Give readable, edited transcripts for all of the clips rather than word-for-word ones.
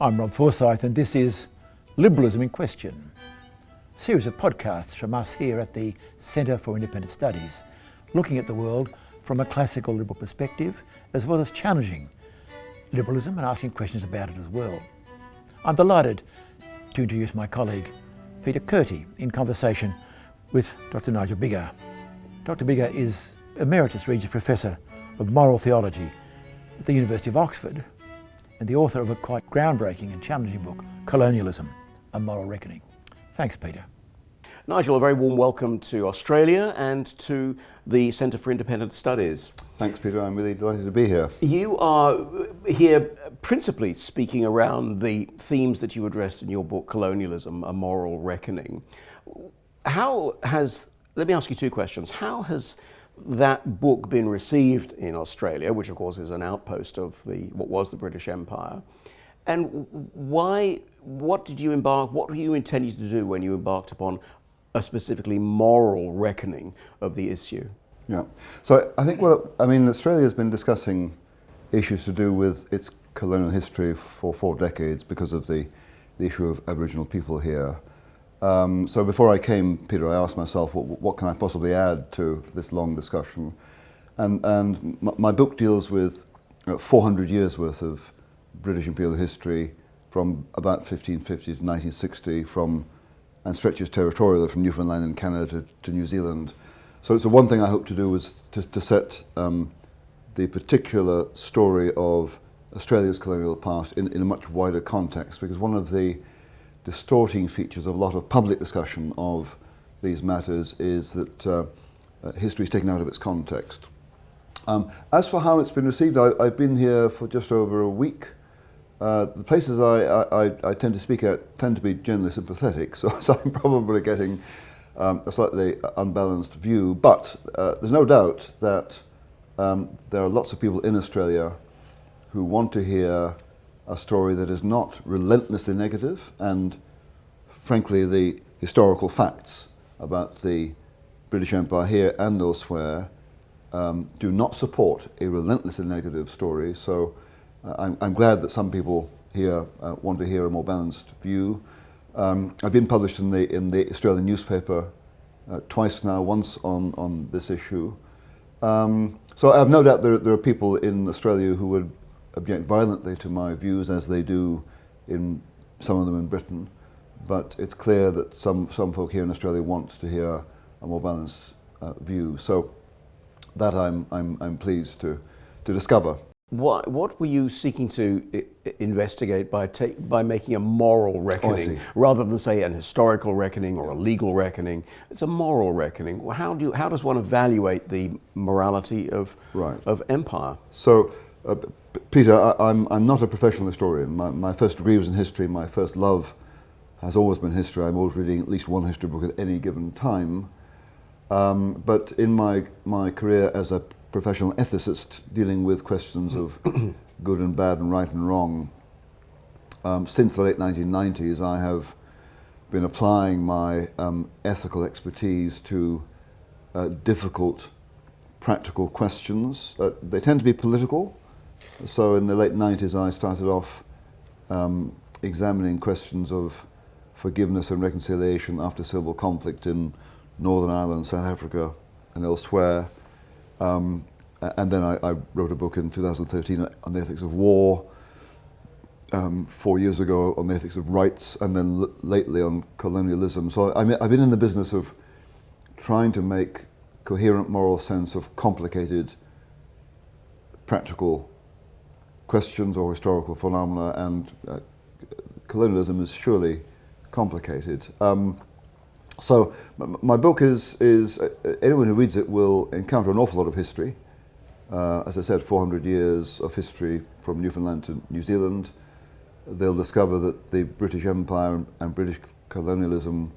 I'm Rob Forsyth and this is Liberalism in Question, a series of podcasts from us here at the Centre for Independent Studies, looking at the world from a classical liberal perspective as well as challenging liberalism and asking questions about it as well. I'm delighted to introduce my colleague Peter Curti in conversation with Dr. Nigel Biggar. Dr. Biggar is Emeritus Regius Professor of Moral Theology at the University of Oxford and the author of a quite groundbreaking and challenging book, Colonialism, A Moral Reckoning. Thanks, Peter. Nigel, a very warm welcome to Australia and to the Centre for Independent Studies. Thanks, Peter. I'm really delighted to be here. You are here principally speaking around the themes that you addressed in your book, Colonialism, A Moral Reckoning. Let me ask you two questions. How has that book been received in Australia, which of course is an outpost of what was the British Empire? And what were you intending to do when you embarked upon a specifically moral reckoning of the issue? Yeah. So I think Australia has been discussing issues to do with its colonial history for 4 decades because of the issue of Aboriginal people here. So before I came, Peter, I asked myself, what can I possibly add to this long discussion? And my book deals with 400 years worth of British imperial history from about 1550 to 1960, and stretches territorially from Newfoundland and Canada to New Zealand. So one thing I hope to do was to set the particular story of Australia's colonial past in a much wider context, because one of the distorting features of a lot of public discussion of these matters is that history is taken out of its context. As for how it's been received, I've been here for just over a week. The places I tend to speak at tend to be generally sympathetic, so I'm probably getting a slightly unbalanced view, but there's no doubt that there are lots of people in Australia who want to hear a story that is not relentlessly negative, and frankly the historical facts about the British Empire here and elsewhere do not support a relentlessly negative story. So I'm glad that some people here want to hear a more balanced view. I've been published in the Australian newspaper twice now, once on this issue. So I have no doubt there are people in Australia who would object violently to my views, as they do in some of them in Britain. But it's clear that some folk here in Australia want to hear a more balanced view. So that I'm pleased to discover. What were you seeking to investigate by making a moral reckoning, rather than say an historical reckoning or a legal reckoning? It's a moral reckoning. How does one evaluate the morality of empire? So, Peter, I'm not a professional historian. My first degree was in history. My first love has always been history. I'm always reading at least one history book at any given time. But in my career as a professional ethicist, dealing with questions of good and bad and right and wrong, since the late 1990s, I have been applying my ethical expertise to difficult, practical questions. They tend to be political. So in the late 90s, I started off examining questions of forgiveness and reconciliation after civil conflict in Northern Ireland, South Africa, and elsewhere. And then I wrote a book in 2013 on the ethics of war, 4 years ago on the ethics of rights, and then lately on colonialism. So I've been in the business of trying to make coherent moral sense of complicated, practical questions or historical phenomena, and colonialism is surely complicated. So my book is anyone who reads it will encounter an awful lot of history. As I said, 400 years of history from Newfoundland to New Zealand. They'll discover that the British Empire and British colonialism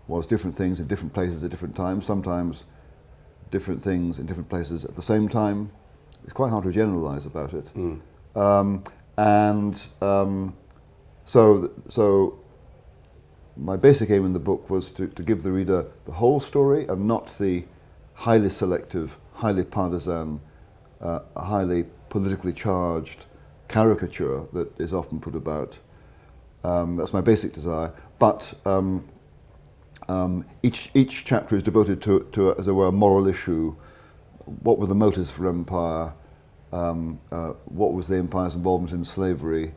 was different things in different places at different times, sometimes different things in different places at the same time. It's quite hard to generalize about it. So my basic aim in the book was to give the reader the whole story and not the highly selective, highly partisan, highly politically charged caricature that is often put about. That's my basic desire. But each chapter is devoted to, as it were, a moral issue. What were the motives for empire? What was the empire's involvement in slavery?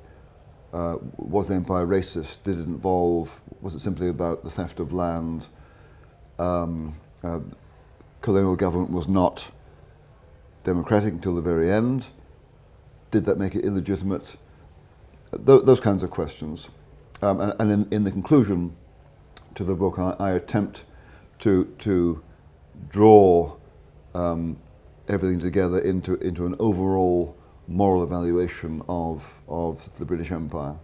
Was the empire racist? Did it involve, was it simply about the theft of land? Colonial government was not democratic until the very end. Did that make it illegitimate? Those kinds of questions. And in the conclusion to the book, I attempt to draw everything together into an overall moral evaluation of the British Empire.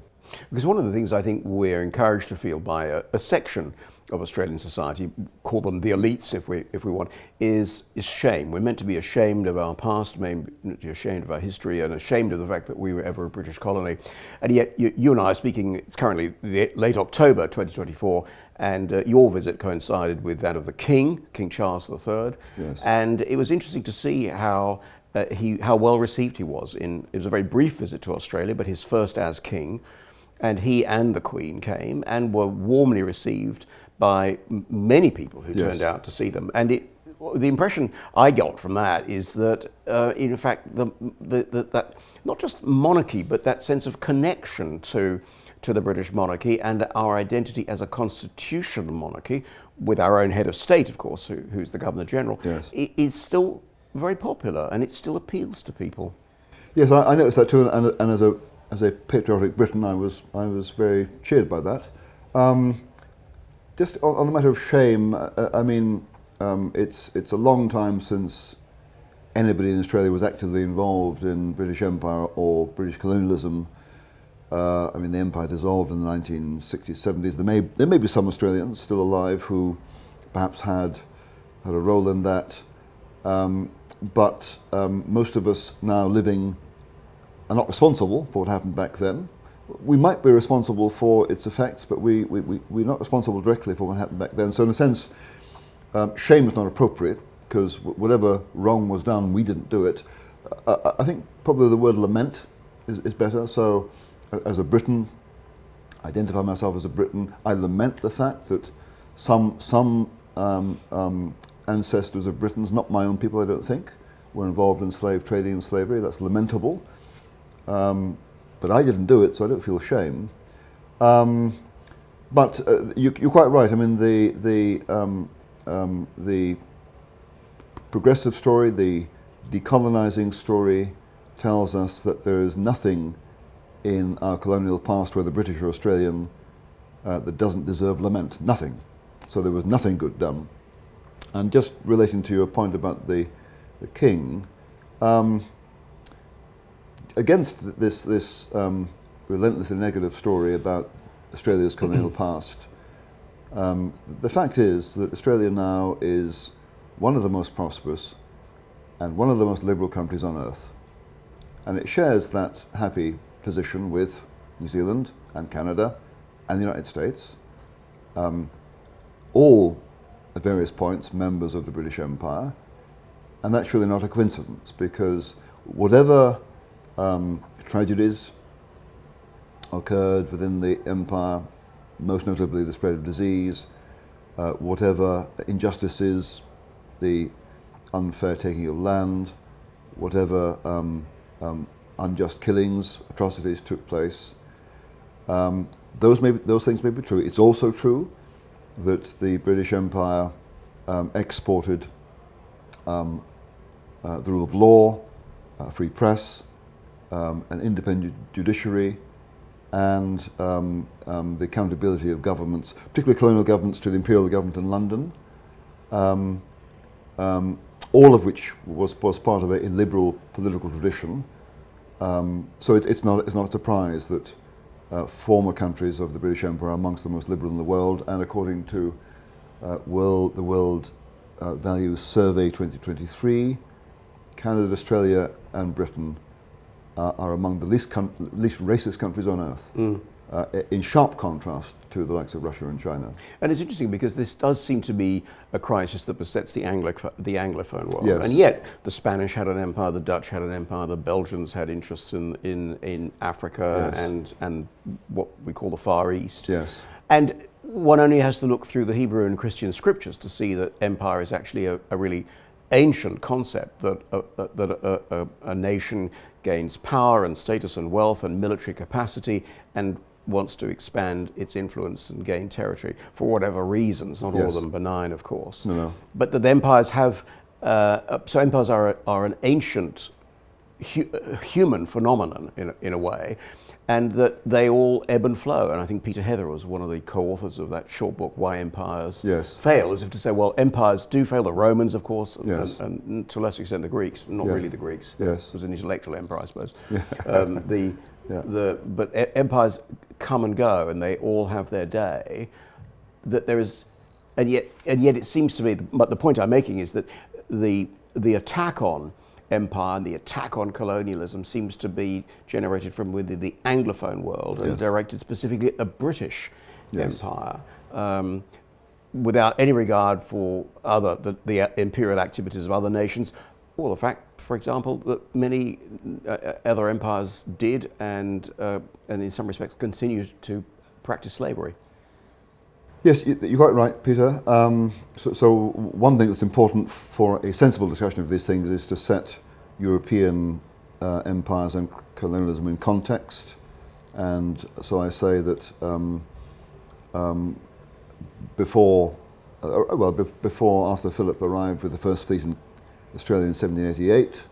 Because one of the things I think we're encouraged to feel by a section of Australian society, call them the elites if we want, is shame. We're meant to be ashamed of our past, meant to be ashamed of our history, and ashamed of the fact that we were ever a British colony. And yet you and I are speaking, it's currently late October 2024, and your visit coincided with that of the King Charles III. Yes. And it was interesting to see how well received he was. It was a very brief visit to Australia, but his first as King. And he and the Queen came and were warmly received by many people who turned out to see them. And the impression I got from that is that, in fact, that not just monarchy, but that sense of connection to the British monarchy and our identity as a constitutional monarchy, with our own head of state, of course, who's the Governor General, is still very popular, and it still appeals to people. Yes, I noticed that too, and as a patriotic Briton, I was very cheered by that. Just on the matter of shame, I mean, it's a long time since anybody in Australia was actively involved in British Empire or British colonialism. I mean, the empire dissolved in the 1960s, 70s. There may be some Australians still alive who perhaps had a role in that, but most of us now living are not responsible for what happened back then. We might be responsible for its effects, but we're not responsible directly for what happened back then. So in a sense, shame is not appropriate, because whatever wrong was done, we didn't do it. I think probably the word lament is better. So as a Briton, I identify myself as a Briton. I lament the fact that some ancestors of Britons, not my own people I don't think, were involved in slave trading and slavery. That's lamentable. But I didn't do it, so I don't feel shame. But you're quite right. I mean, the progressive story, the decolonizing story, tells us that there is nothing in our colonial past, whether British or Australian, that doesn't deserve lament. Nothing. So there was nothing good done. And just relating to your point about the King, against this relentlessly negative story about Australia's colonial past, the fact is that Australia now is one of the most prosperous and one of the most liberal countries on earth. And it shares that happy position with New Zealand and Canada and the United States, all at various points members of the British Empire. And that's really not a coincidence, because whatever tragedies occurred within the empire, most notably the spread of disease, whatever injustices, the unfair taking of land, whatever unjust killings, atrocities took place, those things may be true. It's also true that the British Empire exported the rule of law, free press, an independent judiciary, and the accountability of governments, particularly colonial governments, to the imperial government in London, all of which was part of a liberal political tradition. So it's not a surprise that former countries of the British Empire are amongst the most liberal in the world, and according to the World Values Survey 2023, Canada, Australia, and Britain are among the least racist countries on earth. in sharp contrast to the likes of Russia and China. And it's interesting because this does seem to be a crisis that besets the Anglophone world. Yes. And yet the Spanish had an empire, the Dutch had an empire, the Belgians had interests in Africa, Yes. and what we call the Far East. Yes. And one only has to look through the Hebrew and Christian scriptures to see that empire is actually a really ancient concept, that a nation gains power and status and wealth and military capacity and wants to expand its influence and gain territory for whatever reasons, not all of them benign, of course. No. But that empires have, so empires are an ancient human phenomenon in a way, and that they all ebb and flow. And I think Peter Heather was one of the co-authors of that short book, Why Empires Fail, as if to say, well, empires do fail. The Romans, of course, and to a lesser extent the Greeks, not really the Greeks. It was an intellectual empire, I suppose. But empires come and go, and they all have their day. That there is, and yet it seems to me. But the point I'm making is that the attack on empire and the attack on colonialism seems to be generated from within the Anglophone world and directed specifically at the British Empire, without any regard for the imperial activities of other nations, or the fact, for example, that many other empires did and in some respects continue to practice slavery. Yes, you're quite right, Peter. So one thing that's important for a sensible discussion of these things is to set European empires and colonialism in context. And so I say that before Arthur Phillip arrived with the first fleet in Australia in 1788,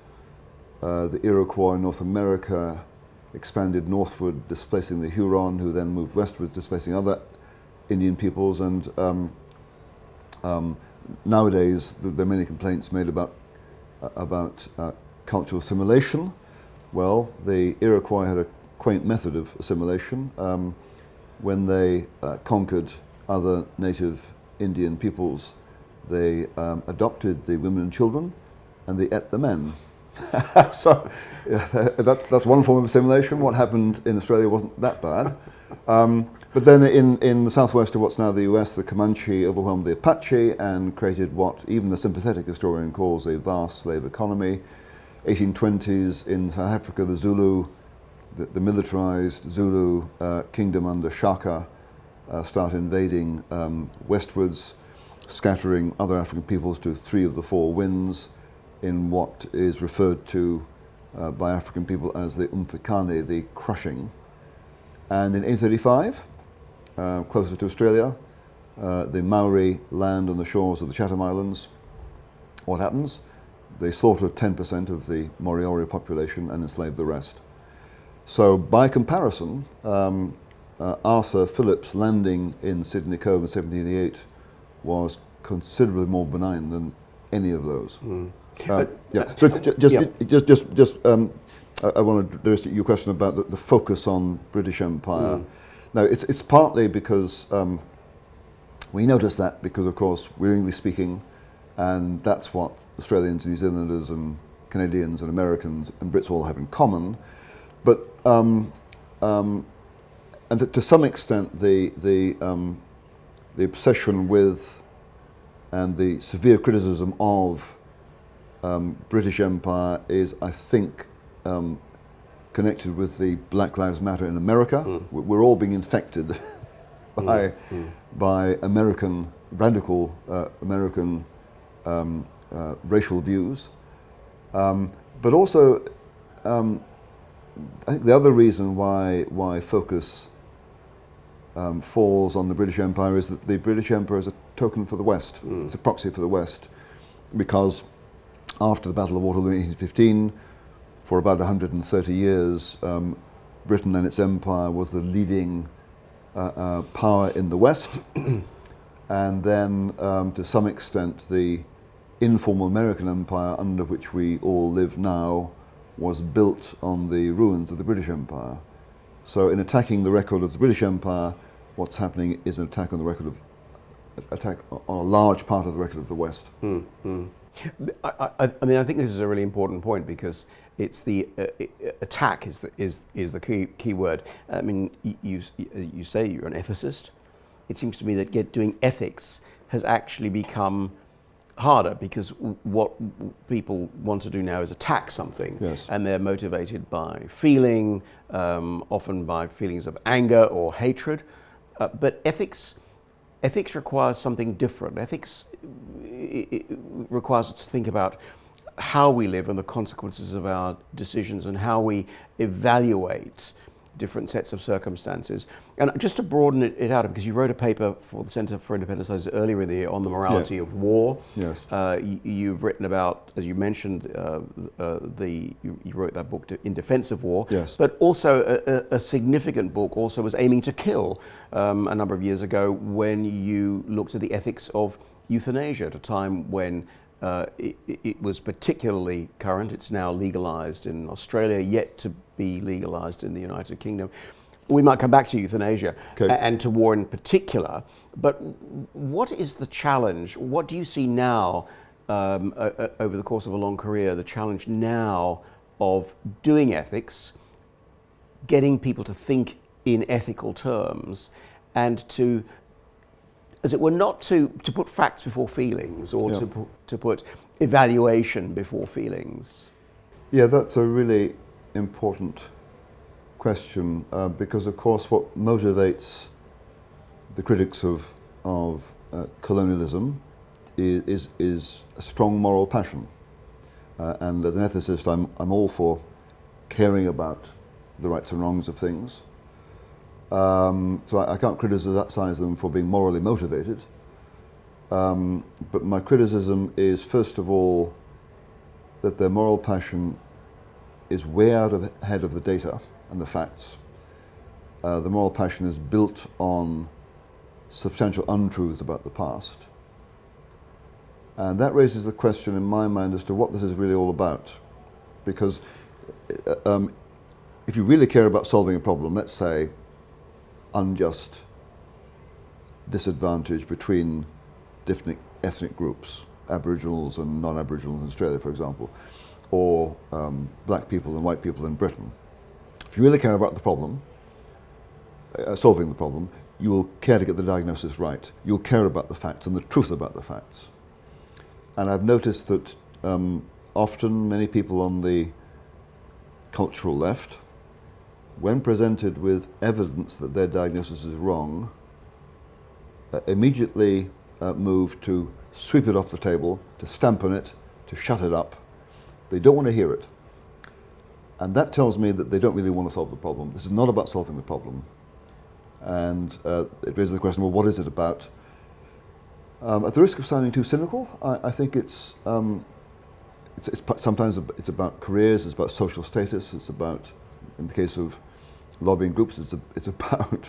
the Iroquois in North America expanded northward, displacing the Huron, who then moved westward, displacing other Indian peoples. And nowadays there are many complaints made about cultural assimilation. Well, the Iroquois had a quaint method of assimilation. When they conquered other native Indian peoples, they adopted the women and children, and they ate the men. So that's one form of assimilation. What happened in Australia wasn't that bad. But then in the southwest of what's now the US, the Comanche overwhelmed the Apache and created what even a sympathetic historian calls a vast slave economy. 1820s in South Africa, the Zulu, the militarized Zulu kingdom under Shaka start invading westwards, scattering other African peoples to 3 of the 4 winds in what is referred to by African people as the Umfikane, the crushing. And in 1835, closer to Australia, the Maori land on the shores of the Chatham Islands. What happens? They slaughter 10% of the Moriori population and enslave the rest. So by comparison, Arthur Phillip's landing in Sydney Cove in 1788 was considerably more benign than any of those. So I want to address your question about the focus on British Empire. Now, it's partly because we notice that because, of course, we're English speaking, and that's what Australians, New Zealanders, and Canadians, and Americans, and Brits all have in common. But and to some extent, the obsession with and the severe criticism of British Empire is, I think, connected with the Black Lives Matter in America. We're all being infected by American, radical American racial views. But also, I think the other reason why focus falls on the British Empire is that the British Empire is a token for the West. It's a proxy for the West, because after the Battle of Waterloo in 1815, for about 130 years, Britain and its empire was the leading power in the West. And then, to some extent, the informal American empire under which we all live now was built on the ruins of the British Empire. So in attacking the record of the British Empire, what's happening is an attack on a large part of the record of the West. I mean, I think this is a really important point because it's the attack is the key word. I mean, you say you're an ethicist. It seems to me that doing ethics has actually become harder because what people want to do now is attack something, Yes. and they're motivated by feeling, often by feelings of anger or hatred. But ethics requires something different. Ethics it requires us to think about how we live and the consequences of our decisions and how we evaluate different sets of circumstances. And just to broaden it out, because you wrote a paper for the Centre for Independent Studies earlier in the year on the morality of war. Yes. You've written about, as you mentioned, you wrote that book in defense of war. Yes. But also a significant book also was aiming to kill a number of years ago when you looked at the ethics of euthanasia at a time when it was particularly current. It's now legalized in Australia, yet to be legalized in the United Kingdom. We might come back to euthanasia and to war in particular, but what is the challenge? What do you see now, over the course of a long career, the challenge now of doing ethics, getting people to think in ethical terms, and to, as it were, not to put facts before feelings or to put evaluation before feelings? Yeah, that's a really important question because, of course, what motivates the critics of colonialism is a strong moral passion. And as an ethicist, I'm all for caring about the rights and wrongs of things. So I can't criticize them for being morally motivated. But my criticism is, first of all, that their moral passion is way out ahead of the data and the facts. The moral passion is built on substantial untruths about the past. And that raises the question in my mind as to what this is really all about. Because if you really care about solving a problem, let's say unjust disadvantage between different ethnic groups, Aboriginals and non-Aboriginals in Australia, for example, or black people and white people in Britain. If you really care about the problem, solving the problem, you will care to get the diagnosis right. You'll care about the facts and the truth about the facts. And I've noticed that often many people on the cultural left, when presented with evidence that their diagnosis is wrong, immediately move to sweep it off the table, to stamp on it, to shut it up. They don't want to hear it. And that tells me that they don't really want to solve the problem. This is not about solving the problem. And it raises the question, well, what is it about? At the risk of sounding too cynical, I think it's sometimes it's about careers, it's about social status, it's about, in the case of lobbying groups, it's about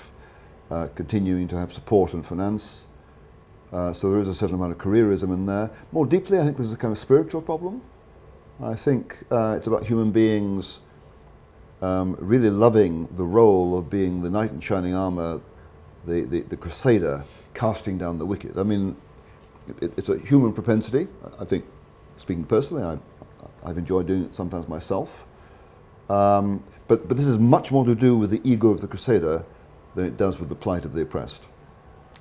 continuing to have support and finance. So there is a certain amount of careerism in there. More deeply, I think there's a kind of spiritual problem. I think it's about human beings really loving the role of being the knight in shining armour, the crusader, casting down the wicked. I mean, it's a human propensity. I think, speaking personally, I've enjoyed doing it sometimes myself. But this is much more to do with the ego of the crusader than it does with the plight of the oppressed.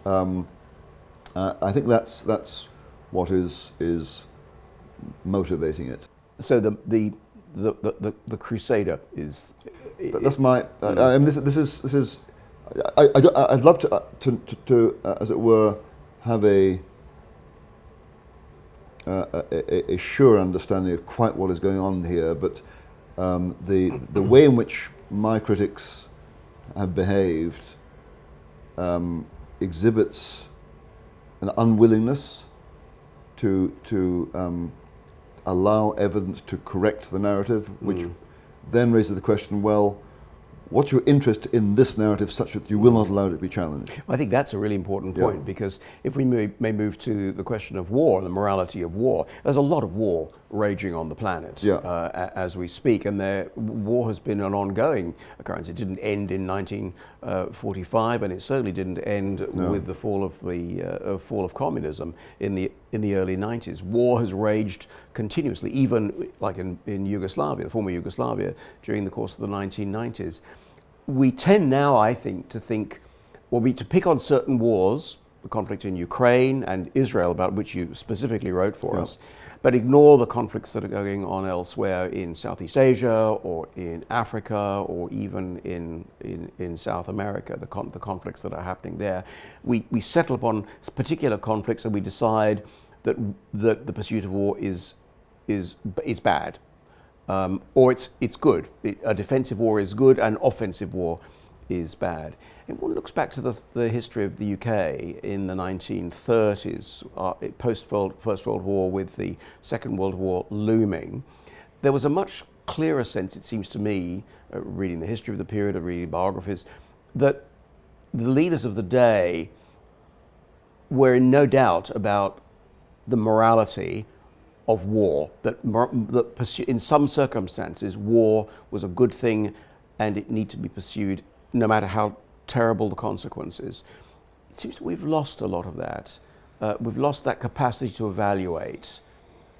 I think that's what is motivating it. So the crusader is. That's my. I mean, this is. I'd love to as it were, have a sure understanding of quite what is going on here, but the way in which my critics have behaved exhibits an unwillingness to allow evidence to correct the narrative, which then raises the question, well, what's your interest in this narrative such that you will not allow it to be challenged? I think that's a really important point, because if we may move to the question of war and the morality of war, there's a lot of war raging on the planet Yeah. as we speak, and war has been an ongoing occurrence. It didn't end in 1945, and it certainly didn't end with the fall of communism in the early 90s. War has raged continuously, even like in Yugoslavia, the former Yugoslavia, during the course of the 1990s. We tend now, I think, to pick on certain wars, the conflict in Ukraine and Israel, about which you specifically wrote for us, but ignore the conflicts that are going on elsewhere in Southeast Asia or in Africa or even in South America, the conflicts that are happening there. We settle upon particular conflicts and we decide that the pursuit of war is bad, or it's good. A defensive war is good, and offensive war is bad. And one looks back to the history of the UK in the 1930s, post-First World War, with the Second World War looming. There was a much clearer sense, it seems to me, reading the history of the period, or reading biographies, that the leaders of the day were in no doubt about the morality of war, that in some circumstances war was a good thing and it needed to be pursued no matter how terrible the consequences. It seems we've lost a lot of that. We've lost that capacity to evaluate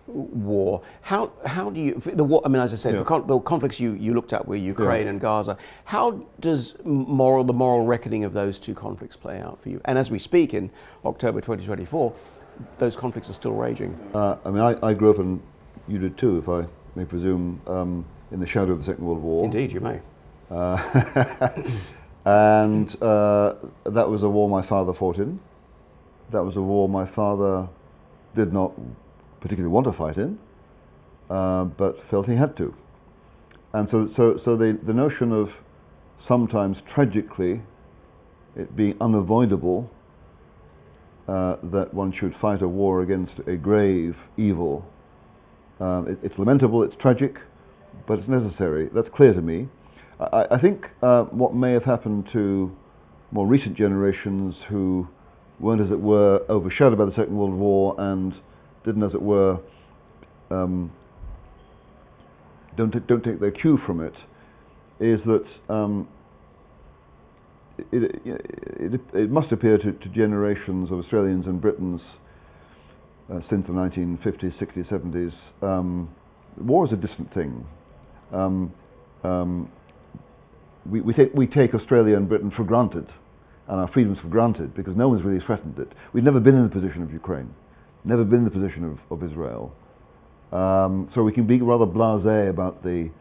war. How do you, the war, I mean, as I said, the conflicts you looked at were Ukraine and Gaza. How does the moral reckoning of those two conflicts play out for you? And as we speak in October 2024, those conflicts are still raging. I mean, I grew up, and you did too, if I may presume, in the shadow of the Second World War. Indeed, you may. And that was a war my father fought in. That was a war my father did not particularly want to fight in, but felt he had to. And so the notion of sometimes tragically it being unavoidable that one should fight a war against a grave evil, it's lamentable, it's tragic, but it's necessary. That's clear to me. I think what may have happened to more recent generations who weren't, as it were, overshadowed by the Second World War and didn't, as it were, don't take their cue from it, is that it must appear to generations of Australians and Britons since the 1950s, 60s, 70s, war is a distant thing. We take Australia and Britain for granted, and our freedoms for granted, because no one's really threatened it. We've never been in the position of Ukraine, never been in the position of Israel. So we can be rather blasé about the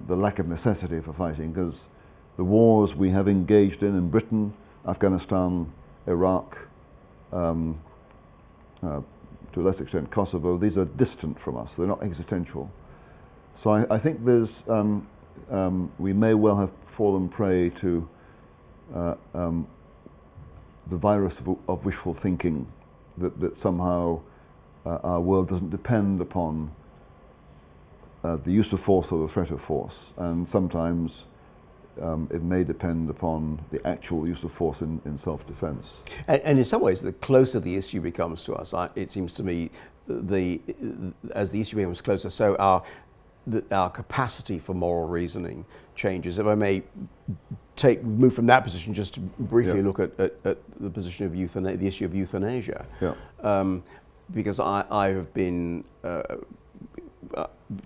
lack of necessity for fighting, because the wars we have engaged in Britain, Afghanistan, Iraq, to a lesser extent Kosovo, these are distant from us. They're not existential. So I think there's we may well have fallen prey to the virus of wishful thinking, that somehow our world doesn't depend upon the use of force or the threat of force, and sometimes it may depend upon the actual use of force in self-defense. And in some ways, the closer the issue becomes to us, it seems to me, as the issue becomes closer, so our capacity for moral reasoning changes. If I may move from that position just to briefly look at the position of the issue of euthanasia, because I have been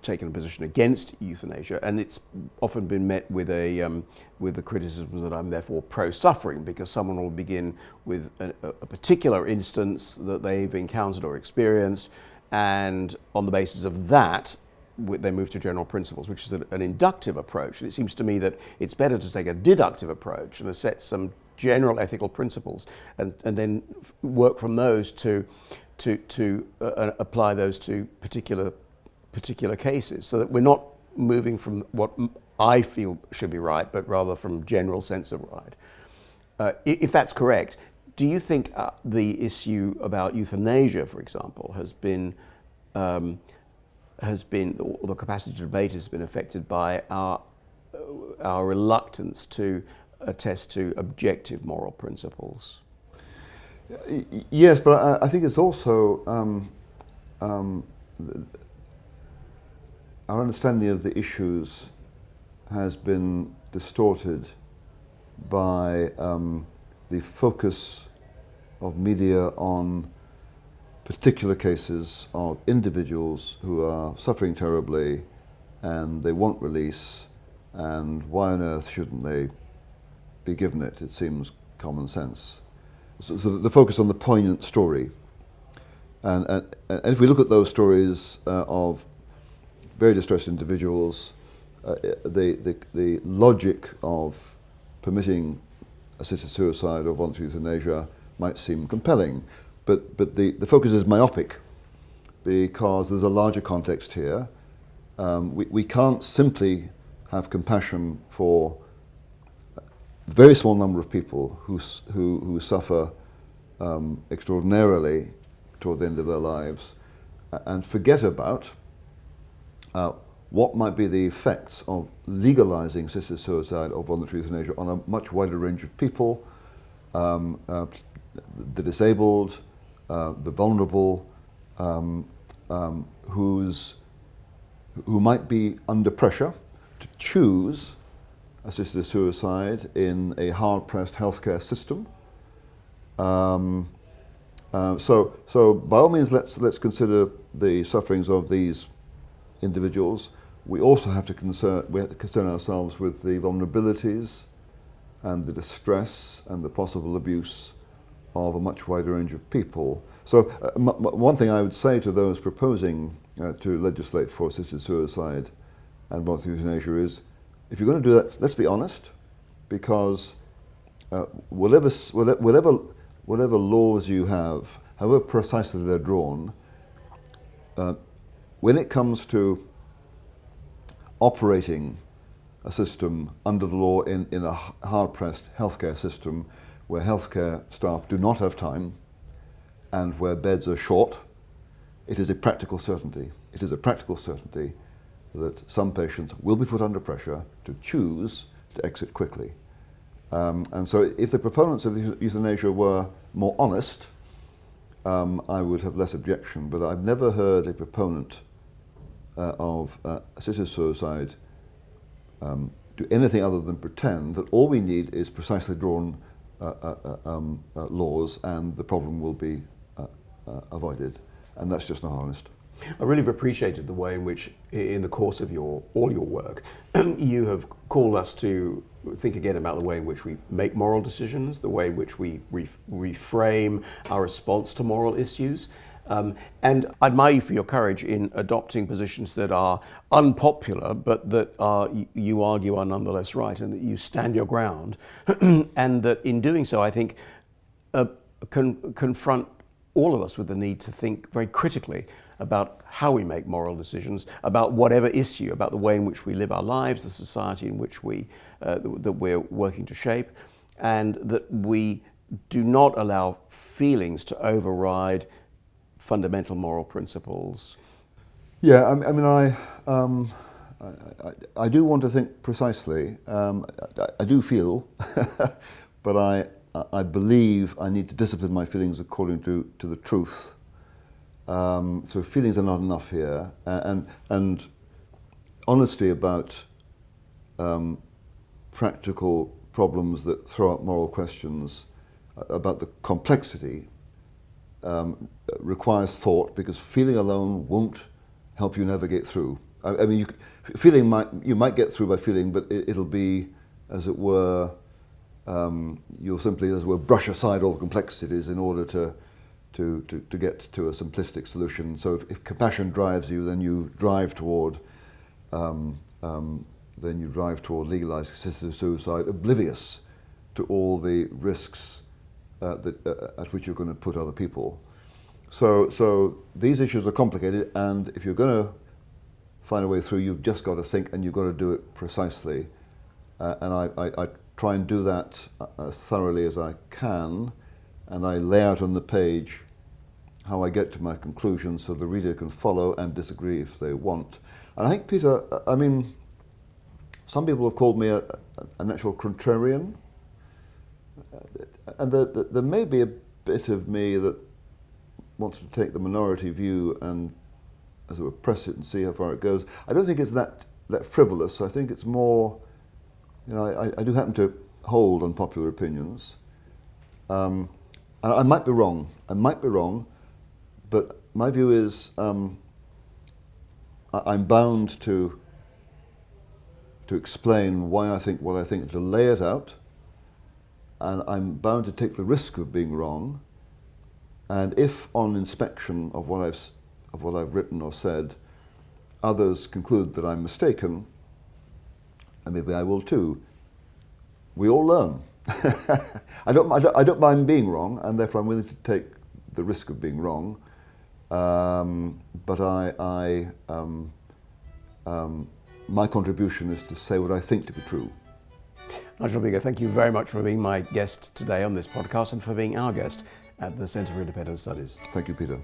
taken a position against euthanasia, and it's often been met with the criticism that I'm therefore pro-suffering, because someone will begin with a particular instance that they've encountered or experienced, and on the basis of that they move to general principles, which is an inductive approach. And it seems to me that it's better to take a deductive approach and to set some general ethical principles, and then work from those to apply those to particular cases, so that we're not moving from what I feel should be right, but rather from general sense of right. If that's correct, do you think the issue about euthanasia, for example, has been, or the capacity to debate has been affected by our reluctance to attest to objective moral principles? Yes, but I think it's also our understanding of the issues has been distorted by the focus of media on particular cases of individuals who are suffering terribly and they want release, and why on earth shouldn't they be given it? It seems common sense. So the focus on the poignant story. And if we look at those stories of very distressed individuals, the logic of permitting assisted suicide or voluntary euthanasia might seem compelling, but the focus is myopic because there's a larger context here. We can't simply have compassion for a very small number of people who suffer extraordinarily toward the end of their lives and forget about what might be the effects of legalizing assisted suicide or voluntary euthanasia on a much wider range of people, the disabled, the vulnerable, who might be under pressure to choose assisted suicide in a hard-pressed healthcare system. So by all means, let's consider the sufferings of these individuals. We also have to concern ourselves with the vulnerabilities and the distress and the possible abuse of a much wider range of people. So one thing I would say to those proposing to legislate for assisted suicide and voluntary euthanasia is, if you're going to do that, let's be honest, because whatever laws you have, however precisely they're drawn, when it comes to operating a system under the law in a hard-pressed healthcare system where healthcare staff do not have time and where beds are short, it is a practical certainty. It is a practical certainty that some patients will be put under pressure to choose to exit quickly. And so if the proponents of euthanasia were more honest, I would have less objection, but I've never heard a proponent of assisted suicide do anything other than pretend that all we need is precisely drawn laws and the problem will be avoided. And that's just not honest. I really have appreciated the way in which, in the course of all your work, you have called us to think again about the way in which we make moral decisions, the way in which we reframe our response to moral issues. And I admire you for your courage in adopting positions that are unpopular, but that you argue are nonetheless right, and that you stand your ground, and that in doing so, I think, confront all of us with the need to think very critically about how we make moral decisions, about whatever issue, about the way in which we live our lives, the society in which that we're working to shape, and that we do not allow feelings to override fundamental moral principles. Yeah, I do want to think precisely. I do feel, but I believe I need to discipline my feelings according to the truth. So feelings are not enough here, and honesty about practical problems that throw up moral questions, about the complexity, requires thought, because feeling alone won't help you navigate through. I mean, you might get through by feeling, but it'll be, as it were, you'll simply, as it were, brush aside all the complexities in order to get to a simplistic solution. So if compassion drives you, then you drive toward legalized assisted suicide, oblivious to all the risks at which you're going to put other people. So these issues are complicated, and if you're going to find a way through, you've just got to think, and you've got to do it precisely. And I try and do that as thoroughly as I can, and I lay out on the page how I get to my conclusions so the reader can follow and disagree if they want. And I think, Peter, I mean, some people have called me a natural contrarian, and there may be a bit of me that wants to take the minority view and as it were, press it and see how far it goes. I don't think it's that frivolous. I think it's more, I do happen to hold unpopular opinions. And I might be wrong. But my view is I'm bound to explain why I think what I think, to lay it out, and I'm bound to take the risk of being wrong. And if on inspection of what I've written or said, others conclude that I'm mistaken, and maybe I will too, we all learn. I don't mind being wrong, and therefore I'm willing to take the risk of being wrong. But my contribution is to say what I think to be true. Nigel Biggar, thank you very much for being my guest today on this podcast and for being our guest at the Centre for Independent Studies. Thank you, Peter.